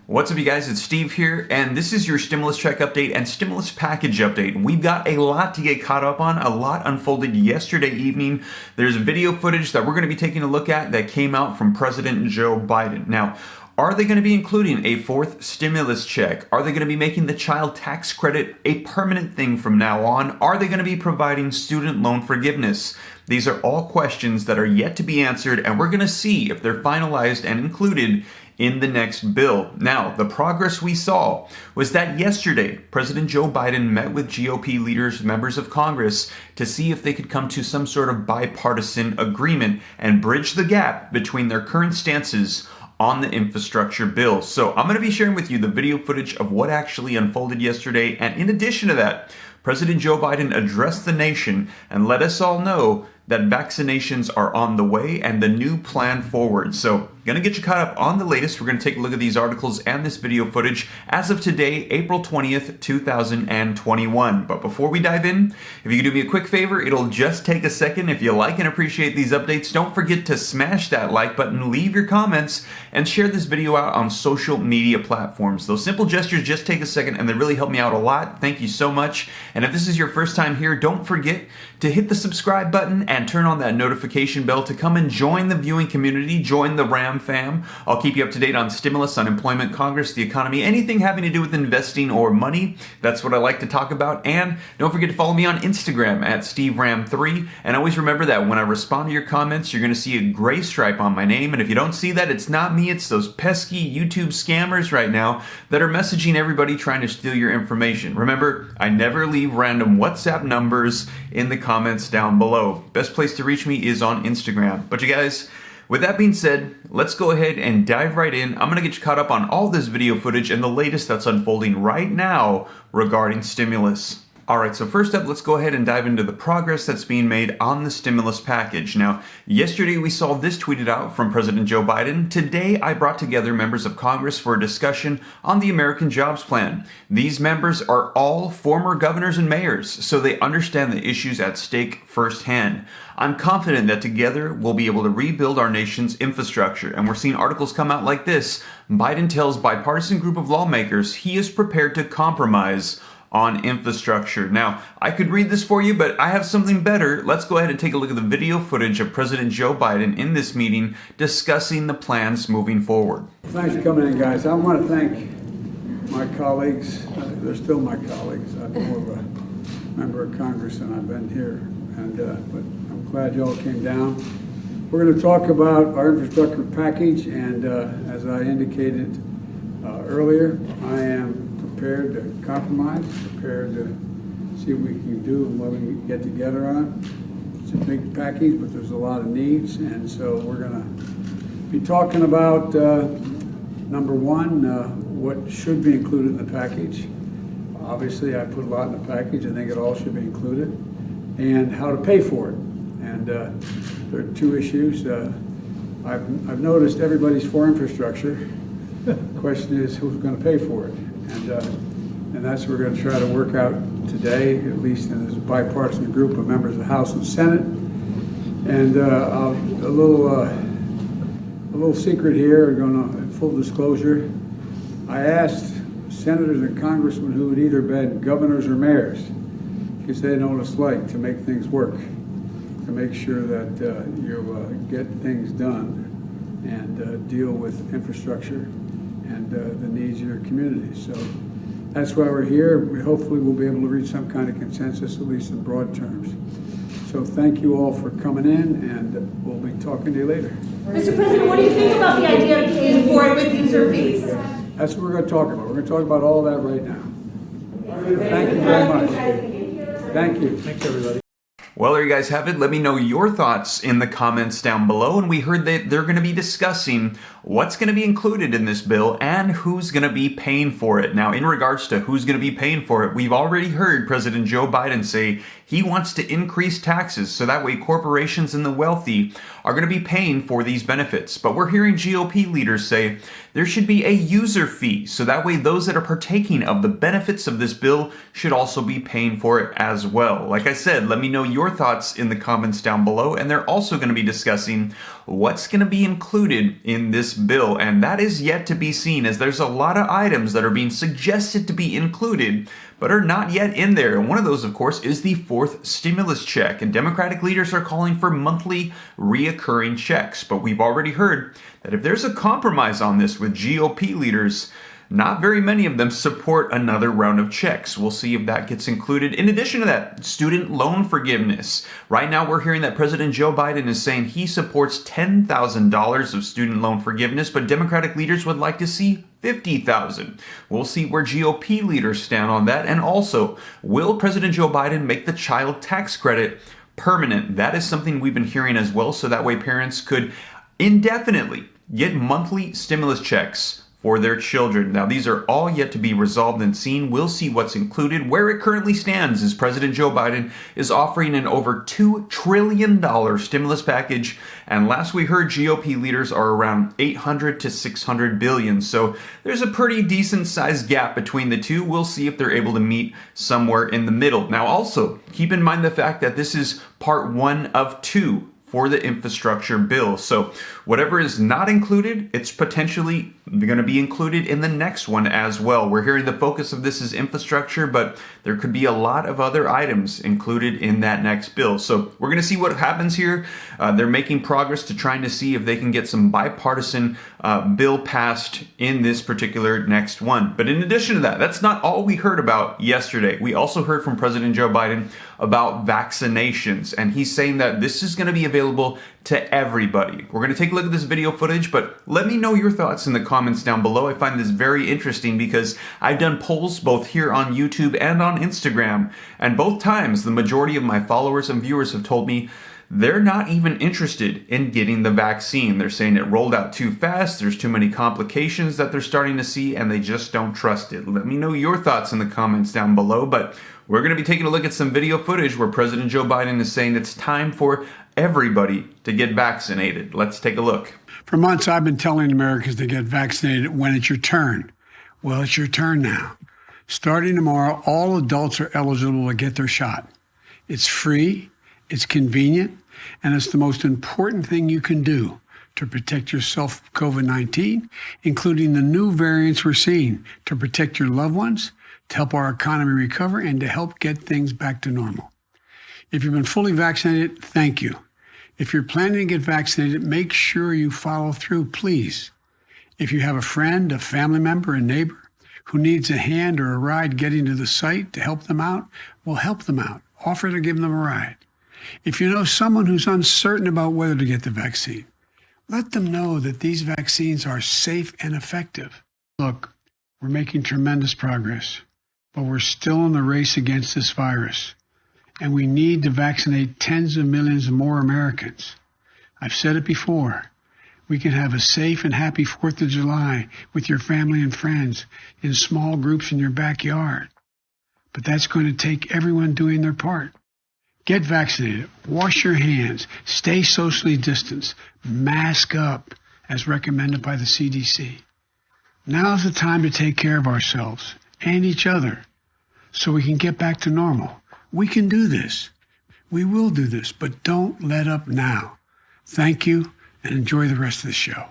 What's up, you guys? It's Steve here, and this is your stimulus check update and stimulus package update. We've got a lot to get caught up on. A lot unfolded yesterday evening. There's video footage that we're going to be taking a look at that came out from President Joe Biden. Now, are they going to be including a fourth stimulus check? Are they going to be making the child tax credit a permanent thing from now on? Are they going to be providing student loan forgiveness? These are all questions that are yet to be answered, and we're going to see if they're finalized and included in the next bill. Now, the progress we saw was that yesterday, President Joe Biden met with GOP leaders, members of Congress, to see if they could come to some sort of bipartisan agreement and bridge the gap between their current stances on the infrastructure bill. So I'm going to be sharing with you the video footage of what actually unfolded yesterday. And in addition to that, President Joe Biden addressed the nation and let us all know that vaccinations are on the way and the new plan forward. So, gonna get you caught up on the latest. We're gonna take a look at these articles and this video footage as of today, April 20th, 2021. But before we dive in, if you could do me a quick favor, it'll just take a second. If you like and appreciate these updates, don't forget to smash that like button, leave your comments, and share this video out on social media platforms. Those simple gestures just take a second and they really help me out a lot. Thank you so much. And if this is your first time here, don't forget to hit the subscribe button and turn on that notification bell to come and join the viewing community, join the RAM fam. I'll keep you up to date on stimulus, unemployment, Congress, the economy, anything having to do with investing or money. That's what I like to talk about. And don't forget to follow me on Instagram at SteveRam3. And always remember that when I respond to your comments, you're going to see a gray stripe on my name. And if you don't see that, it's not me. It's those pesky YouTube scammers right now that are messaging everybody trying to steal your information. Remember, I never leave random WhatsApp numbers in the comments down below. Best place to reach me is on Instagram. But you guys, with that being said, let's go ahead and dive right in. I'm going to get you caught up on all this video footage and the latest that's unfolding right now regarding stimulus. Alright, so first up, let's go ahead and dive into the progress that's being made on the stimulus package. Now, yesterday we saw this tweeted out from President Joe Biden. Today, I brought together members of Congress for a discussion on the American Jobs Plan. These members are all former governors and mayors, so they understand the issues at stake firsthand. I'm confident that together we'll be able to rebuild our nation's infrastructure. And we're seeing articles come out like this. Biden tells bipartisan group of lawmakers he is prepared to compromise on infrastructure. Now, I could read this for you, but I have something better. Let's go ahead and take a look at the video footage of President Joe Biden in this meeting discussing the plans moving forward. Thanks for coming in, guys. I want to thank my colleagues. They're still my colleagues. I'm more of a member of Congress than I've been here, but I'm glad you all came down. We're going to talk about our infrastructure package, and as I indicated earlier, I am prepared to compromise, prepared to see what we can do and what we can get together on. It's a big package, but there's a lot of needs, and so we're going to be talking about, number one, what should be included in the package. Obviously, I put a lot in the package. I think it all should be included, and how to pay for it. And there are two issues. I've noticed everybody's for infrastructure. The question is, who's going to pay for it? And that's what we're going to try to work out today, at least in this bipartisan group of members of the House and Senate. And a little secret here, in full disclosure. I asked senators and congressmen who had either been governors or mayors, because they know what it's like to make things work, to make sure that you get things done and deal with infrastructure and the needs of your community. So that's why we're here. Hopefully we'll be able to reach some kind of consensus, at least in broad terms. So thank you all for coming in, and we'll be talking to you later. Mr. President, what do you think about the idea of paying for it with user fees? That's what we're going to talk about. We're going to talk about all that right now. Thank you very much. Thank you. Thanks, everybody. Well, there you guys have it. Let me know your thoughts in the comments down below. And we heard that they're going to be discussing what's going to be included in this bill and who's going to be paying for it. Now, in regards to who's going to be paying for it, we've already heard President Joe Biden say he wants to increase taxes so that way corporations and the wealthy are going to be paying for these benefits. But we're hearing GOP leaders say there should be a user fee so that way those that are partaking of the benefits of this bill should also be paying for it as well. Like I said, let me know your thoughts in the comments down below. And they're also going to be discussing what's going to be included in this bill, and that is yet to be seen, as there's a lot of items that are being suggested to be included but are not yet in there. And one of those, of course, is the fourth stimulus check, and Democratic leaders are calling for monthly reoccurring checks. But we've already heard that if there's a compromise on this with GOP leaders, not very many of them support another round of checks. We'll see if that gets included. In addition to that, student loan forgiveness. Right now, we're hearing that President Joe Biden is saying he supports $10,000 of student loan forgiveness, but Democratic leaders would like to see $50,000. We'll see where GOP leaders stand on that. And also, will President Joe Biden make the child tax credit permanent? That is something we've been hearing as well, so that way parents could indefinitely get monthly stimulus checks for their children. Now, these are all yet to be resolved and seen. We'll see what's included. Where it currently stands is President Joe Biden is offering an over $2 trillion stimulus package. And last we heard, GOP leaders are around 800 to 600 billion. So there's a pretty decent sized gap between the two. We'll see if they're able to meet somewhere in the middle. Now, also keep in mind the fact that this is part one of two for the infrastructure bill. So whatever is not included, it's potentially going to be included in the next one as well. We're hearing the focus of this is infrastructure, but there could be a lot of other items included in that next bill. So we're going to see what happens here. They're making progress to trying to see if they can get some bipartisan bill passed in this particular next one. But in addition to that, that's not all we heard about yesterday. We also heard from President Joe Biden about vaccinations, and he's saying that this is going to be available to everybody. We're going to take a look at this video footage, but let me know your thoughts in the comments down below. I find this very interesting because I've done polls both here on YouTube and on Instagram, and both times the majority of my followers and viewers have told me they're not even interested in getting the vaccine. They're saying it rolled out too fast, there's too many complications that they're starting to see, and they just don't trust it. Let me know your thoughts in the comments down below, but we're going to be taking a look at some video footage where President Joe Biden is saying it's time for everybody to get vaccinated. Let's take a look. For months, I've been telling Americans to get vaccinated when it's your turn. Well, it's your turn now. Starting tomorrow, all adults are eligible to get their shot. It's free, it's convenient, and it's the most important thing you can do to protect yourself from COVID-19, including the new variants we're seeing, to protect your loved ones, to help our economy recover, and to help get things back to normal. If you've been fully vaccinated, thank you. If you're planning to get vaccinated, make sure you follow through, please. If you have a friend, a family member, a neighbor who needs a hand or a ride getting to the site to help them out, well, help them out. Offer to give them a ride. If you know someone who's uncertain about whether to get the vaccine, let them know that these vaccines are safe and effective. Look, we're making tremendous progress, but we're still in the race against this virus, and we need to vaccinate tens of millions more Americans. I've said it before. We can have a safe and happy 4th of July with your family and friends in small groups in your backyard. But that's going to take everyone doing their part. Get vaccinated, wash your hands, stay socially distanced, mask up as recommended by the CDC. Now's the time to take care of ourselves and each other so we can get back to normal. We can do this. We will do this, but don't let up now. Thank you, and enjoy the rest of the show.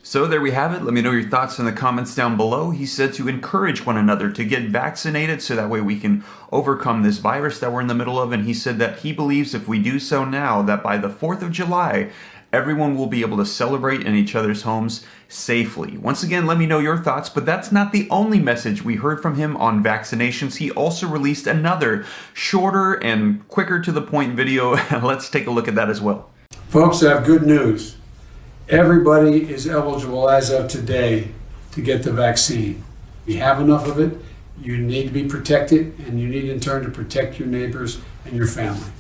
So there we have it. Let me know your thoughts in the comments down below. He said to encourage one another to get vaccinated so that way we can overcome this virus that we're in the middle of. And he said that he believes if we do so now, that by the 4th of July, everyone will be able to celebrate in each other's homes safely. Once again, let me know your thoughts, but that's not the only message we heard from him on vaccinations. He also released another shorter and quicker to the point video. Let's take a look at that as well. Folks, I have good news. Everybody is eligible as of today to get the vaccine. If you have enough of it, you need to be protected, and you need in turn to protect your neighbors and your family.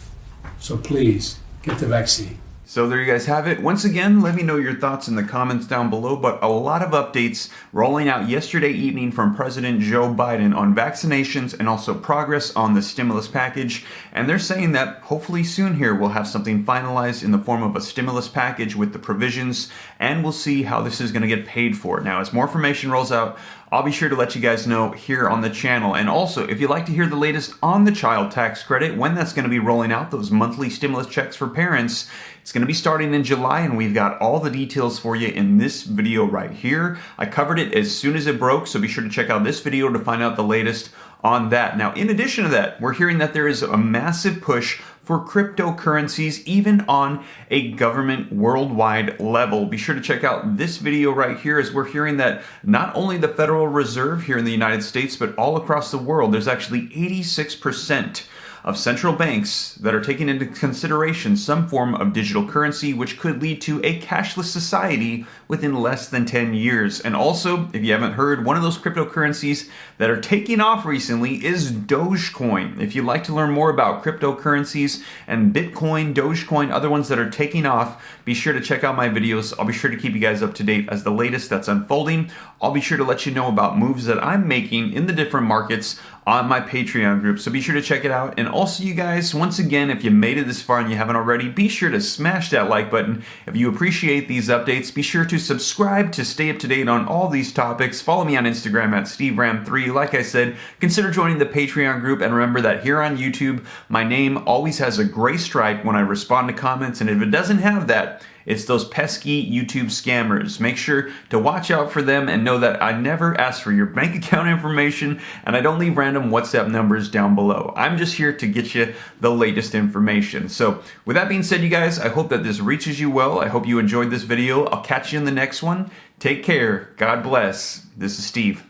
So please, get the vaccine. So there you guys have it. Once again, let me know your thoughts in the comments down below, but a lot of updates rolling out yesterday evening from President Joe Biden on vaccinations and also progress on the stimulus package. And they're saying that hopefully soon here we'll have something finalized in the form of a stimulus package with the provisions, and we'll see how this is going to get paid for. Now, as more information rolls out, I'll be sure to let you guys know here on the channel. And also, if you'd like to hear the latest on the child tax credit, when that's going to be rolling out, those monthly stimulus checks for parents, it's It's going to be starting in July, and we've got all the details for you in this video right here. I covered it as soon as it broke, so be sure to check out this video to find out the latest on that. Now, in addition to that, we're hearing that there is a massive push for cryptocurrencies, even on a government worldwide level. Be sure to check out this video right here, as we're hearing that not only the Federal Reserve here in the United States, but all across the world, there's actually 86% of central banks that are taking into consideration some form of digital currency, which could lead to a cashless society within less than 10 years. And also, if you haven't heard, one of those cryptocurrencies that are taking off recently is Dogecoin. If you'd like to learn more about cryptocurrencies and Bitcoin, Dogecoin, other ones that are taking off, be sure to check out my videos. I'll be sure to keep you guys up to date as the latest that's unfolding. I'll be sure to let you know about moves that I'm making in the different markets on my Patreon group, so be sure to check it out. And also, you guys, once again, if you made it this far and you haven't already, be sure to smash that like button. If you appreciate these updates, be sure to subscribe to stay up to date on all these topics. Follow me on Instagram at SteveRam3. Like I said, consider joining the Patreon group, and remember that here on YouTube, my name always has a gray stripe when I respond to comments, and if it doesn't have that, it's those pesky YouTube scammers. Make sure to watch out for them and know that I never ask for your bank account information, and I don't leave random WhatsApp numbers down below. I'm just here to get you the latest information. So with that being said, you guys, I hope that this reaches you well. I hope you enjoyed this video. I'll catch you in the next one. Take care. God bless. This is Steve.